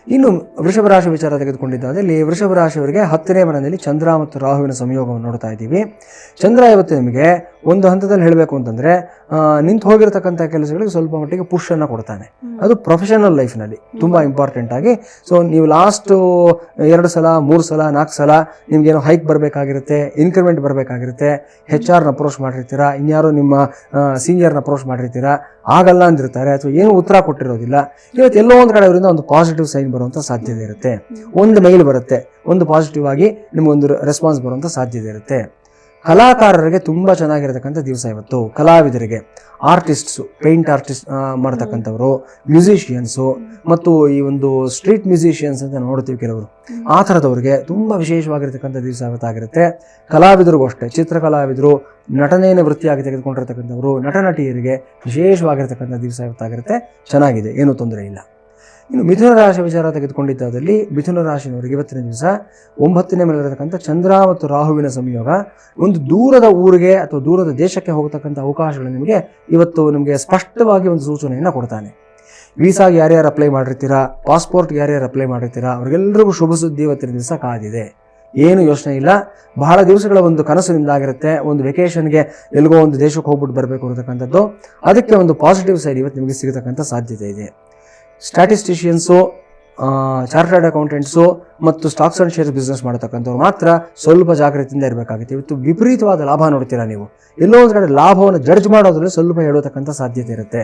ಇನ್ನು ವೃಷಭ ರಾಶಿ ವಿಚಾರ ತೆಗೆದುಕೊಂಡಿದ್ದಾದಲ್ಲಿ ವೃಷಭ ರಾಶಿಯವರಿಗೆ 10ನೇ ಮನೆಯಲ್ಲಿ ಚಂದ್ರ ಮತ್ತು ರಾಹುವಿನ ಸಂಯೋಗವನ್ನು ನೋಡ್ತಾ ಇದ್ದೀವಿ. ಚಂದ್ರ ಇವತ್ತು ನಿಮಗೆ ಒಂದು ಹಂತದಲ್ಲಿ ಹೇಳಬೇಕು ಅಂತಂದರೆ ನಿಂತು ಹೋಗಿರತಕ್ಕಂಥ ಕೆಲಸಗಳಿಗೆ ಸ್ವಲ್ಪ ಮಟ್ಟಿಗೆ ಪುಷನ್ನು ಕೊಡ್ತಾನೆ. ಅದು ಪ್ರೊಫೆಷನಲ್ ಲೈಫ್ನಲ್ಲಿ ತುಂಬ ಇಂಪಾರ್ಟೆಂಟ್ ಆಗಿ. ಸೊ ನೀವು ಲಾಸ್ಟು 2 ಸಲ 3 ಸಲ 4 ಸಲ ನಿಮಗೇನೋ ಹೈಕ್ ಬರಬೇಕಾಗಿರುತ್ತೆ, ಇನ್ಕ್ರಿಮೆಂಟ್ ಬರಬೇಕಾಗಿರುತ್ತೆ, HR ನ ಅಪ್ರೋಚ್ ಮಾಡಿರ್ತೀರಾ, ಇನ್ಯಾರೋ ನಿಮ್ಮ ಸೀನಿಯರ್ನ ಅಪ್ರೋಚ್ ಮಾಡಿರ್ತೀರಾ, ಆಗಲ್ಲ ಅಂದಿರ್ತಾರೆ ಅಥವಾ ಏನು ಉತ್ತರ ಕೊಟ್ಟಿರೋದಿಲ್ಲ. ಇವತ್ತು ಎಲ್ಲೋ ಒಂದು ಕಡೆ ಅವರಿಂದ ಒಂದು ಪಾಸಿಟಿವ್ ಸೈನ್ ಬರುವಂಥ ಸಾಧ್ಯತೆ ಇರುತ್ತೆ. ಒಂದು ಮೇಲ್ ಬರುತ್ತೆ, ಒಂದು ಪಾಸಿಟಿವ್ ಆಗಿ ನಿಮಗೊಂದು ರೆಸ್ಪಾನ್ಸ್ ಬರುವಂಥ ಸಾಧ್ಯತೆ ಇರುತ್ತೆ. ಕಲಾಕಾರರಿಗೆ ತುಂಬ ಚೆನ್ನಾಗಿರತಕ್ಕಂಥ ದಿವಸ ಇವತ್ತು. ಕಲಾವಿದರಿಗೆ, ಆರ್ಟಿಸ್ಟ್ಸು, ಪೇಂಟ್ ಆರ್ಟಿಸ್ಟ್ ಮಾಡ್ತಕ್ಕಂಥವ್ರು, ಮ್ಯೂಸಿಷಿಯನ್ಸು ಮತ್ತು ಈ ಒಂದು ಸ್ಟ್ರೀಟ್ ಮ್ಯೂಸಿಷಿಯನ್ಸ್ ಅಂತ ನೋಡ್ತೀವಿ ಕೆಲವರು, ಆ ಥರದವ್ರಿಗೆ ತುಂಬ ವಿಶೇಷವಾಗಿರ್ತಕ್ಕಂಥ ದಿವಸ ಇವತ್ತಾಗಿರುತ್ತೆ. ಕಲಾವಿದರಿಗೂ ಅಷ್ಟೇ, ಚಿತ್ರಕಲಾವಿದರು, ನಟನೆಯನ್ನು ವೃತ್ತಿಯಾಗಿ ತೆಗೆದುಕೊಂಡಿರ್ತಕ್ಕಂಥವ್ರು, ನಟ ನಟಿಯರಿಗೆ ವಿಶೇಷವಾಗಿರ್ತಕ್ಕಂಥ ದಿವಸ ಇವತ್ತಾಗಿರುತ್ತೆ. ಚೆನ್ನಾಗಿದೆ, ಏನೂ ತೊಂದರೆ ಇಲ್ಲ. ಇನ್ನು ಮಿಥುನ ರಾಶಿ ವಿಚಾರ ತೆಗೆದುಕೊಂಡಿದ್ದಾದಲ್ಲಿ ಮಿಥುನ ರಾಶಿಯವರಿಗೆ ಇವತ್ತಿನ ದಿವಸ 9ನೇ ಮನೆಯಲ್ಲಿರತಕ್ಕಂಥ ಚಂದ್ರ ಮತ್ತು ರಾಹುವಿನ ಸಂಯೋಗ ಒಂದು ದೂರದ ಊರಿಗೆ ಅಥವಾ ದೂರದ ದೇಶಕ್ಕೆ ಹೋಗತಕ್ಕಂಥ ಅವಕಾಶಗಳು ನಿಮಗೆ ಸ್ಪಷ್ಟವಾಗಿ ಒಂದು ಸೂಚನೆಯನ್ನು ಕೊಡ್ತಾನೆ. ವೀಸಾಗೆ ಯಾರ್ಯಾರು ಅಪ್ಲೈ ಮಾಡಿರ್ತೀರಾ, ಪಾಸ್ಪೋರ್ಟ್ಗೆ ಯಾರ್ಯಾರು ಅಪ್ಲೈ ಮಾಡಿರ್ತೀರಾ, ಅವ್ರಿಗೆಲ್ಲರಿಗೂ ಶುಭ ಸುದ್ದಿ ಇವತ್ತಿನ ದಿವಸ ಕಾದಿದೆ. ಏನು ಯೋಚನೆ ಇಲ್ಲ. ಬಹಳ ದಿವಸಗಳ ಒಂದು ಕನಸು ನಿಮ್ದಾಗಿರುತ್ತೆ, ಒಂದು ವೆಕೇಷನ್ಗೆ ಎಲ್ಗೋ ಒಂದು ದೇಶಕ್ಕೆ ಹೋಗ್ಬಿಟ್ಟು ಬರಬೇಕು ಅನ್ನತಕ್ಕಂಥದ್ದು. ಅದಕ್ಕೆ ಒಂದು ಪಾಸಿಟಿವ್ ಸೈಡ್ ಇವತ್ತು ನಿಮಗೆ ಸಿಗತಕ್ಕಂಥ ಸಾಧ್ಯತೆ ಇದೆ. ಸ್ಟ್ಯಾಟಿಸ್ಟಿಷಿಯನ್ಸು, ಚಾರ್ಟರ್ಡ್ ಅಕೌಂಟೆಂಟ್ಸು ಮತ್ತು ಸ್ಟಾಕ್ಸ್ ಆ್ಯಂಡ್ ಶೇರ್ಸ್ ಬಿಸ್ನೆಸ್ ಮಾಡತಕ್ಕಂಥವ್ರು ಮಾತ್ರ ಸ್ವಲ್ಪ ಜಾಗೃತಿಯಿಂದ ಇರಬೇಕಾಗುತ್ತೆ. ಇವತ್ತು ವಿಪರೀತವಾದ ಲಾಭ ನೋಡ್ತೀರಾ ನೀವು. ಎಲ್ಲೋ ಒಂದು ಕಡೆ ಲಾಭವನ್ನು ಜಡ್ಜ್ ಮಾಡೋದ್ರಲ್ಲಿ ಸ್ವಲ್ಪ ಹೇಳತಕ್ಕಂಥ ಸಾಧ್ಯತೆ ಇರುತ್ತೆ.